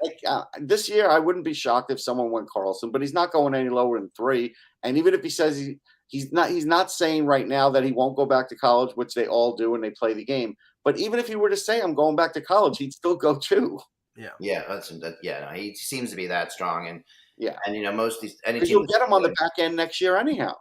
This year, I wouldn't be shocked if someone went Carlson, but he's not going any lower than 3. And even if he says he's not saying right now that he won't go back to college, which they all do when they play the game. But even if he were to say I'm going back to college, he'd still go 2. Yeah. Yeah. He seems to be that strong, and most of these you'll get him on the back end next year anyhow.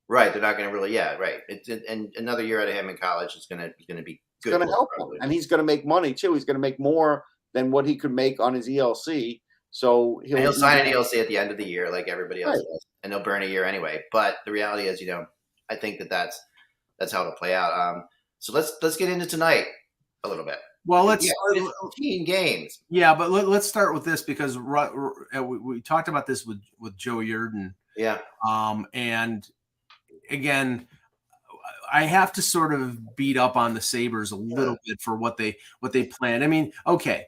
Right, they're not going to really. Yeah, right. And another year out of him in college is going to be good. It's going to help him, and he's going to make money too. He's going to make more than what he could make on his ELC. So he'll sign an ELC at the end of the year, like everybody else does, and he'll burn a year anyway. But the reality is, I think that's how it'll play out. So let's get into tonight a little bit. Well, let's 15 games. Yeah, but let's start with this because we talked about this with Joe Yerdon. Yeah. And again, I have to sort of beat up on the Sabres a little bit for what they planned. I mean, okay,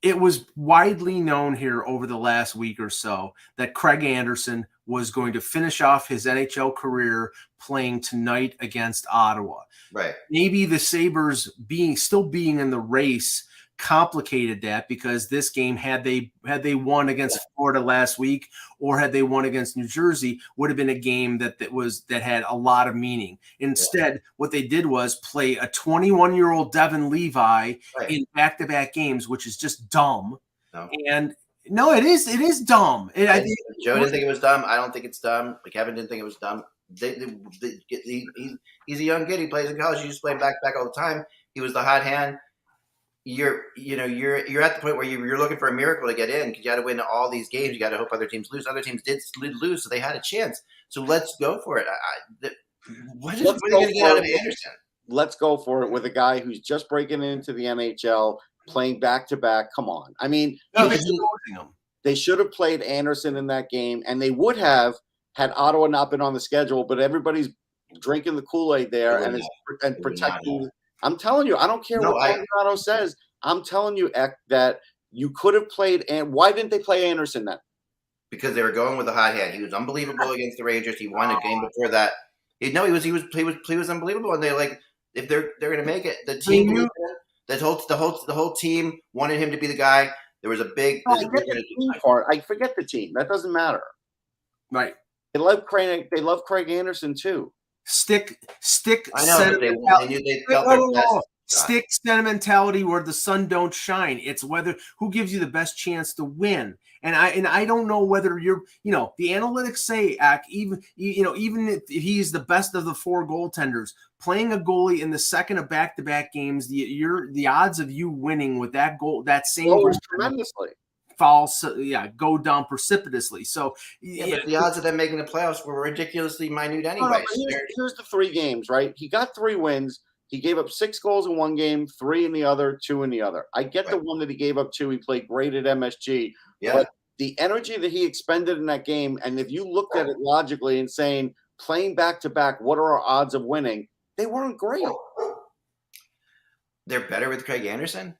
it was widely known here over the last week or so that Craig Anderson was going to finish off his NHL career playing tonight against Ottawa. Right. Maybe the Sabres still being in the race complicated that, because this game, had they won against Florida last week or had they won against New Jersey, would have been a game that had a lot of meaning. Instead, what they did was play a 21-year-old Devin Levi in back-to-back games, which is just dumb. No. And no, it is dumb. Joe didn't think it was dumb. I don't think it's dumb. Kevin didn't think it was dumb. He's a young kid. He plays in college. He used to play back all the time. He was the hot hand. You're at the point where you're looking for a miracle to get in, because you got to win all these games. You got to hope other teams lose. Other teams did lose, so they had a chance. So let's go for it. What are you going to get out of Anderson? Let's go for it with a guy who's just breaking into the NHL, playing back-to-back. Come on. I mean, they should have played Anderson in that game, and they would have had Ottawa not been on the schedule, but everybody's drinking the Kool-Aid there and protecting. I'm telling you, I don't care what Colorado says. I'm telling you, Eck, that you could have played. And why didn't they play Anderson then? Because they were going with a hot hand. He was unbelievable against the Rangers. He won a game before that. He was unbelievable. And they're like, if they're going to make it, the team, the whole team wanted him to be the guy. There was a big. I forget the team. That doesn't matter. Right. They love Craig. They love Craig Anderson too. Stick. I know, but they knew they felt their best. Stick sentimentality where the sun don't shine. It's who gives you the best chance to win. And I don't know whether you're, the analytics say, even if he's the best of the 4 goaltenders, playing a goalie in the second of back-to-back games, the odds of you winning with that goal, that same tremendously. Go down precipitously. So but the odds of them making the playoffs were ridiculously minute anyway. Here's the 3 games, right? He got 3 wins. He gave up 6 goals in one game, 3 in the other, 2 in the other. I get the one that he gave up 2. He played great at MSG. Yeah. But the energy that he expended in that game, and if you looked at it logically and saying, playing back-to-back, what are our odds of winning? They weren't great. They're better with Craig Anderson?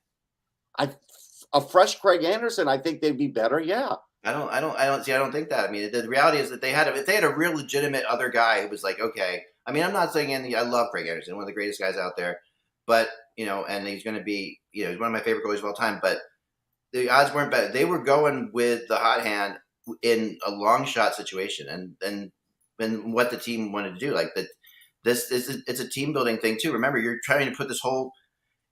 A fresh Craig Anderson, I think they'd be better. Yeah. I don't think that. I mean, the reality is that if they had a real legitimate other guy who was like, okay, I mean, I'm not saying anything. I love Craig Anderson, one of the greatest guys out there, but and he's going to be, he's one of my favorite goalies of all time. But the odds weren't bad. They were going with the hot hand in a long shot situation, and what the team wanted to do. Like that, it's a team building thing too. Remember, you're trying to put this whole.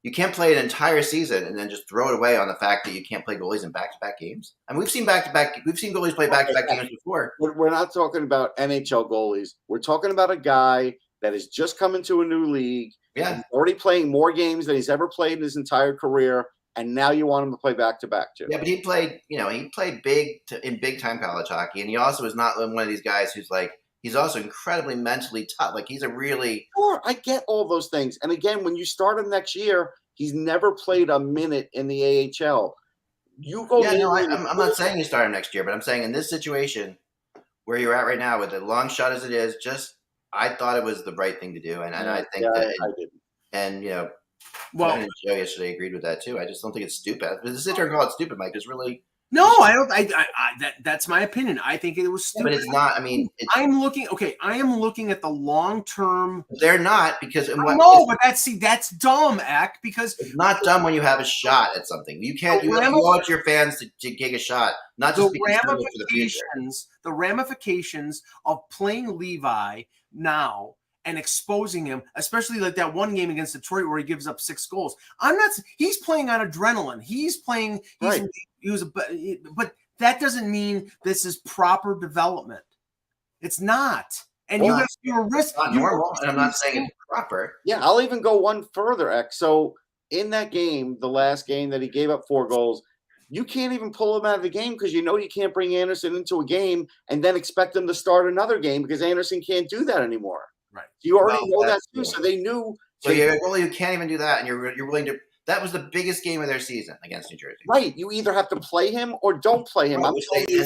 You can't play an entire season and then just throw it away on the fact that you can't play goalies in back-to-back games. And we've seen goalies play back-to-back games before. We're not talking about NHL goalies. We're talking about a guy that has just come into a new league. Yeah. He's already playing more games than he's ever played in his entire career, and now you want him to play back-to-back too. Yeah, but he played big in big-time college hockey, and he also is not one of these guys who's like, he's also incredibly mentally tough. Like, he's a really – Sure, I get all those things. And again, when you start him next year, he's never played a minute in the AHL. You go. Yeah, no, I'm not saying you start him next year, but I'm saying in this situation where you're at right now, with a long shot as it is, I thought it was the right thing to do, and I think I didn't. And Well, Joe yesterday agreed with that too. I just don't think it's stupid. To sit there and call it stupid, Mike, is really no, I don't. That's my opinion. I think it was stupid. but it's not. I mean, I am looking at the long term. They're not because No, but that's dumb, Eck. Because it's not dumb when you have a shot at something. You can't. You want your fans to take a shot, not just the ramifications of playing Levi now and exposing him, especially like that one game against Detroit where he gives up 6 goals. He's playing on adrenaline. He's playing. Right. But that doesn't mean this is proper development. It's not. And you're risk. Not normal, and I'm not saying it's proper. Yeah, I'll even go one further, X. So in that game, the last game that he gave up 4 goals, you can't even pull him out of the game because you can't bring Anderson into a game and then expect him to start another game because Anderson can't do that anymore. Right. You already know that too. So they knew. So you're a goalie who can't even do that, and you're willing to. That was the biggest game of their season against New Jersey. Right. You either have to play him or don't play him. They play. You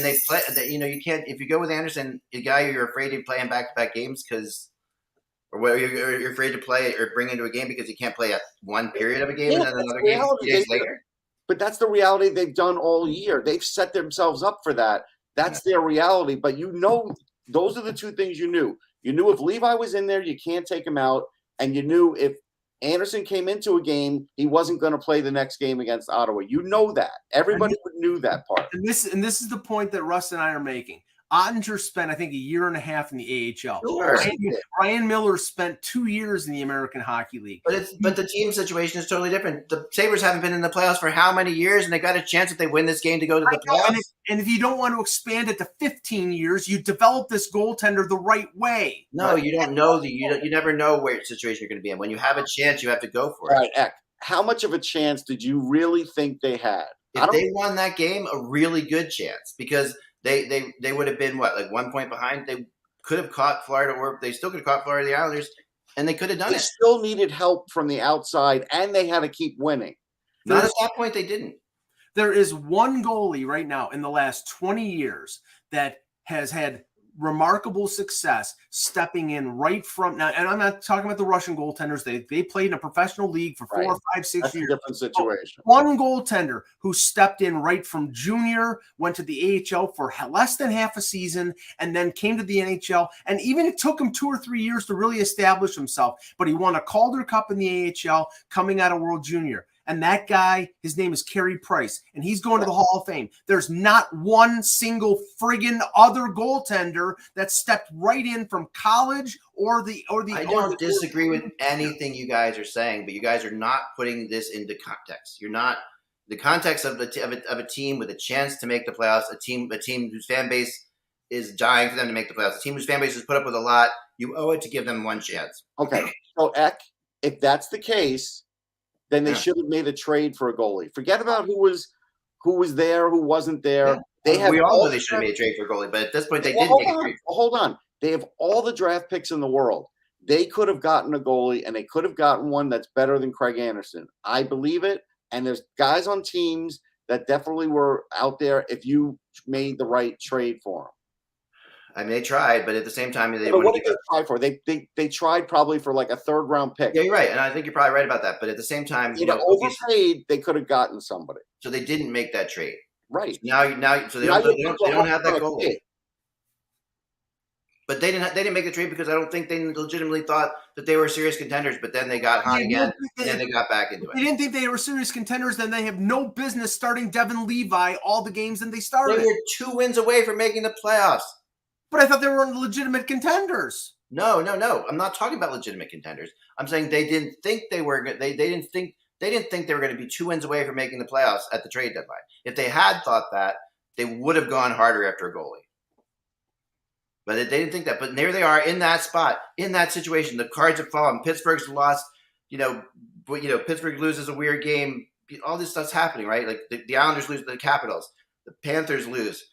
can't. If you go with Anderson, a guy you're afraid to play in back-to-back games you're afraid to play or bring into a game because he can't play at one period of a game and then another game 2 days later. But that's the reality they've done all year. They've set themselves up for that. That's their reality. But those are the 2 things you knew. You knew if Levi was in there, you can't take him out. And you knew if Anderson came into a game, he wasn't going to play the next game against Ottawa. You know that. Everybody knew that part. And this is the point that Russ and I are making. Ottinger spent, I think, 1.5 years in the AHL. Sure. Ryan Miller spent 2 years in the American Hockey League. But the team situation is totally different. The Sabres haven't been in the playoffs for how many years, and they got a chance if they win this game to go to the playoffs. And if you don't want to expand it to 15 years, you develop this goaltender the right way. No, you don't know you never know where situation you're going to be in. When you have a chance, you have to go for it. Right, Eck, how much of a chance did you really think they had? If they won that game, a really good chance because they would have been 1 point behind. They could have caught Florida, or they still could have caught Florida, the Islanders, and they could have done it. They still needed help from the outside, and they had to keep winning. Not at that point, they didn't. There is one goalie right now in the last 20 years that has had remarkable success stepping in right from now. And I'm not talking about the Russian goaltenders. They played in a professional league for 4, 5, 6 That's years. A different situation. One goaltender who stepped in right from junior, went to the AHL for less than half a season, and then came to the NHL. And even it took him 2 or 3 years to really establish himself. But he won a Calder Cup in the AHL coming out of World Junior. And that guy, his name is Carey Price, and he's going to the Hall of Fame. There's not one single friggin' other goaltender that stepped right in from college or the. I don't disagree with anything you guys are saying, but you guys are not putting this into context. You're not the context of a team with a chance to make the playoffs, a team whose fan base is dying for them to make the playoffs, a team whose fan base has put up with a lot. You owe it to give them one chance. Okay, so Eck, if that's the case, then they should have made a trade for a goalie. Forget about who was there, who wasn't there. Yeah. We all know they should have made a trade for a goalie, but at this point they didn't make a trade. Hold on. They have all the draft picks in the world. They could have gotten a goalie, and they could have gotten one that's better than Craig Anderson. I believe it, and there's guys on teams that definitely were out there if you made the right trade for them. I mean, they tried, but at the same time, they what did they try for? They tried probably for like a 3rd round pick. Yeah, you're right, and I think you're probably right about that. But at the same time, overpaid. They could have gotten somebody. So they didn't make that trade. Right Now, so they don't have that goal. But they didn't make the trade because I don't think they legitimately thought that they were serious contenders. But then they got hot again, and then they got back into They it. didn't think they were serious contenders. Then they have no business starting Devin Levi all the games that they started. They were 2 wins away from making the playoffs. But I thought they were legitimate contenders. No. I'm not talking about legitimate contenders. I'm saying they didn't think they were. They didn't think they were going to be 2 wins away from making the playoffs at the trade deadline. If they had thought that, they would have gone harder after a goalie. But they didn't think that. But there they are in that spot, in that situation. The cards have fallen. Pittsburgh's lost. Pittsburgh loses a weird game. All this stuff's happening, right? Like the Islanders lose to the Capitals. The Panthers lose.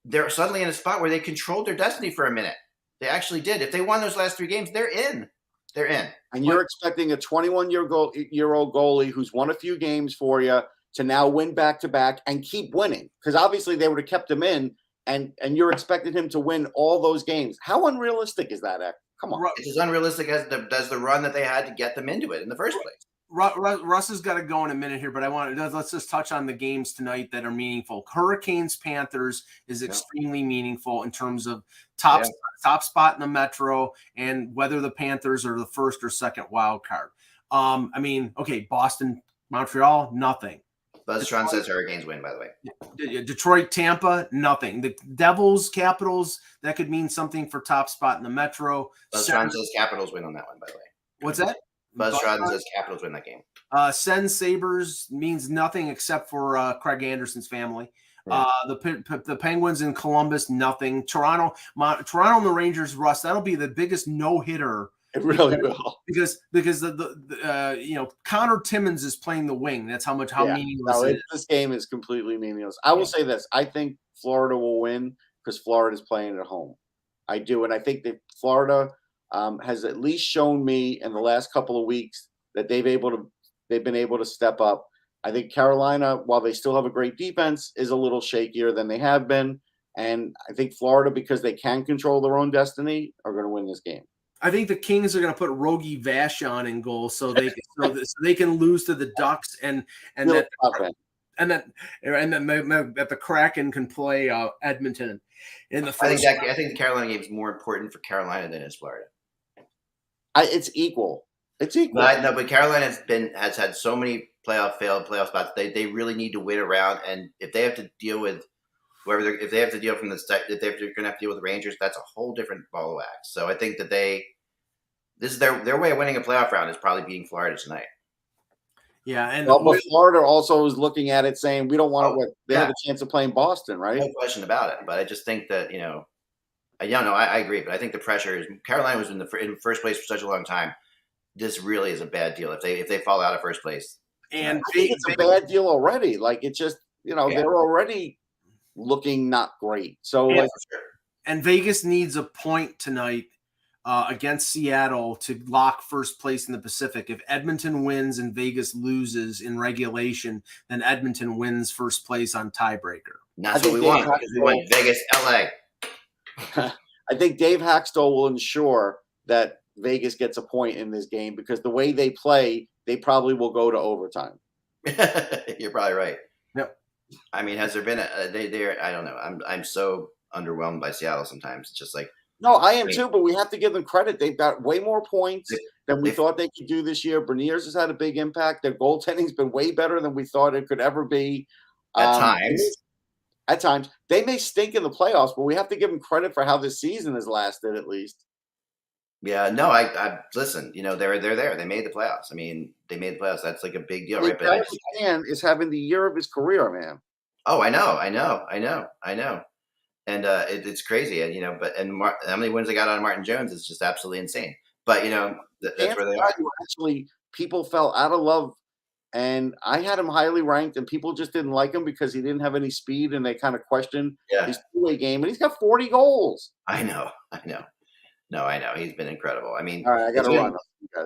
They're suddenly in a spot where they controlled their destiny for a minute. They actually did. If they won those last 3 games, they're in. They're in. And you're expecting a 21-year-old goalie who's won a few games for you to now win back-to-back and keep winning. Because obviously they would have kept him in, and you're expecting him to win all those games. How unrealistic is that, Ek? Come on. It's as unrealistic as the run that they had to get them into it in the first place. Russ has got to go in a minute here, but let's just touch on the games tonight that are meaningful. Hurricanes Panthers is extremely meaningful in terms of top spot in the Metro and whether the Panthers are the first or second wild card. Boston, Montreal, nothing. Buzztron says Hurricanes win, by the way. Detroit, Tampa, nothing. The Devils, Capitals, that could mean something for top spot in the Metro. Buzztron says Capitals win on that one, by the way. What's that? Buzztron says Capitals win that game. Sens Sabres means nothing except for Craig Anderson's family. Yeah. The Penguins in Columbus, nothing. Toronto and the Rangers, Russ, that'll be the biggest no-hitter. It really will. Because the Connor Timmins is playing the wing. That's how meaningless it is. This game is completely meaningless. I will say this. I think Florida will win because Florida's playing at home. I do. And I think that Florida has at least shown me in the last couple of weeks that they've been able to step up. I think Carolina, while they still have a great defense, is a little shakier than they have been. And I think Florida, because they can control their own destiny, are going to win this game. I think the Kings are going to put Rogie Vachon in goal so they can lose to the Ducks and that the Kraken can play Edmonton in the first. I think the Carolina game is more important for Carolina than is Florida. It's equal. It's equal. But Carolina has had so many failed playoff spots. They really need to win around, and if they have to deal with if they have to deal from the start, if they're going to have to deal with the Rangers, that's a whole different ball of wax. So I think that this is their way of winning a playoff round is probably beating Florida tonight. Yeah, and but Florida also is looking at it saying we don't want to. They have a chance of playing Boston, right? No question about it. But I just think that I agree. But I think the pressure is Carolina was in first place for such a long time. This really is a bad deal if they fall out of first place. And I think it's a bad deal already. Like it's just they're already looking not great. So and Vegas needs a point tonight against Seattle to lock first place in the Pacific. If Edmonton wins and Vegas loses in regulation, then Edmonton wins first place on tiebreaker. And that's what we want. Because we want Vegas, LA. I think Dave Haxtell will ensure that Vegas gets a point in this game because the way they play, they probably will go to overtime. You're probably right. Yep. I mean, has there been I don't know. I'm so underwhelmed by Seattle sometimes. It's just like no, I am too, but we have to give them credit. They've got way more points than we thought they could do this year. Beniers has had a big impact. Their goaltending's been way better than we thought it could ever be. At times. They may stink in the playoffs, but we have to give them credit for how this season has lasted at least. Yeah, no, I listen, they're there. They made the playoffs. I mean, they made the playoffs. That's like a big deal, right? But man is having the year of his career, man. Oh, I know. And it's crazy. And, how many wins they got on Martin Jones is just absolutely insane. But, that's where they are. Actually, people fell out of love. And I had him highly ranked, and people just didn't like him because he didn't have any speed, and they kind of questioned his two-way game. And he's got 40 goals. I know. No, I know. He's been incredible. I mean, all right, I got to run.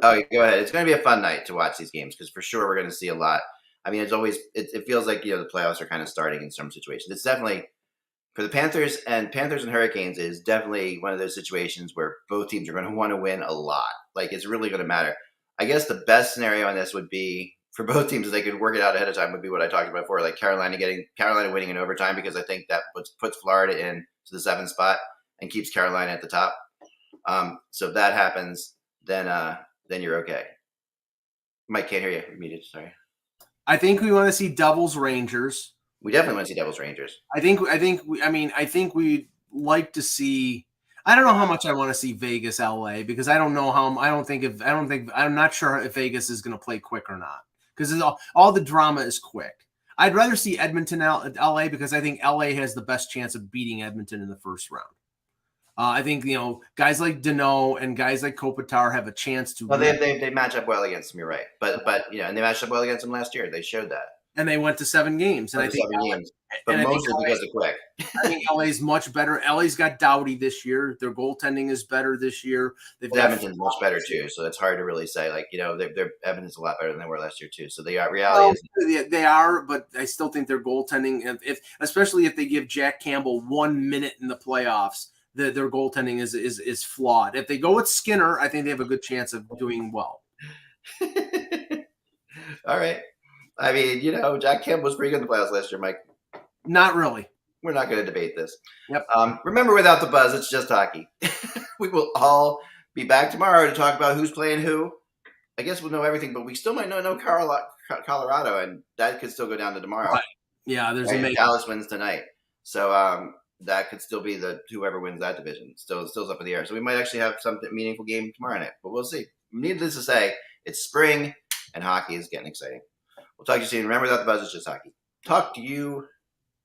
Oh, go ahead. It's going to be a fun night to watch these games because for sure we're going to see a lot. I mean, it's always it feels like the playoffs are kind of starting in some situations. It's definitely for the Panthers and Hurricanes is definitely one of those situations where both teams are going to want to win a lot. Like it's really going to matter. I guess the best scenario on this would be for both teams if they could work it out ahead of time would be what I talked about before, like Carolina winning in overtime because I think that puts Florida in to the 7th spot. and keeps Carolina at the top. So if that happens, then you're okay. Mike, can't hear you. You're muted. Sorry. I think we want to see Devils Rangers. We definitely want to see Devils Rangers. I think we'd like to see. I don't know how much I want to see Vegas LA because I don't know how. I'm not sure if Vegas is going to play quick or not because all the drama is quick. I'd rather see Edmonton LA because I think LA has the best chance of beating Edmonton in the first round. I think guys like Deneau and guys like Kopitar have a chance to. Well, they match up well against them. You're right, but and they matched up well against them last year. They showed that, and they went to 7 games. And I think 7 games, but mostly because of quick. I think LA's much better. LA's got Doughty this year. Their goaltending is better this year. Edmonton's much better too, so it's hard to really say. Like their Edmonton's a lot better than they were last year too. So reality is they are, but I still think their goaltending, especially if they give Jack Campbell 1 minute in the playoffs. Their goaltending is flawed. If they go with Skinner, I think they have a good chance of doing well. All right. I mean, Jack Campbell was pretty good in the playoffs last year, Mike. Not really. We're not going to debate this. Yep. Remember, without the buzz, it's just hockey. We will all be back tomorrow to talk about who's playing who. I guess we'll know everything, but we still might not know Colorado, and that could still go down to tomorrow. Right. Yeah, there's a Dallas wins tonight. So that could still be whoever wins that division. Still's up in the air. So we might actually have some meaningful game tomorrow night, but we'll see. Needless to say, it's spring and hockey is getting exciting. We'll talk to you soon. Remember that the buzz is just hockey. Talk to you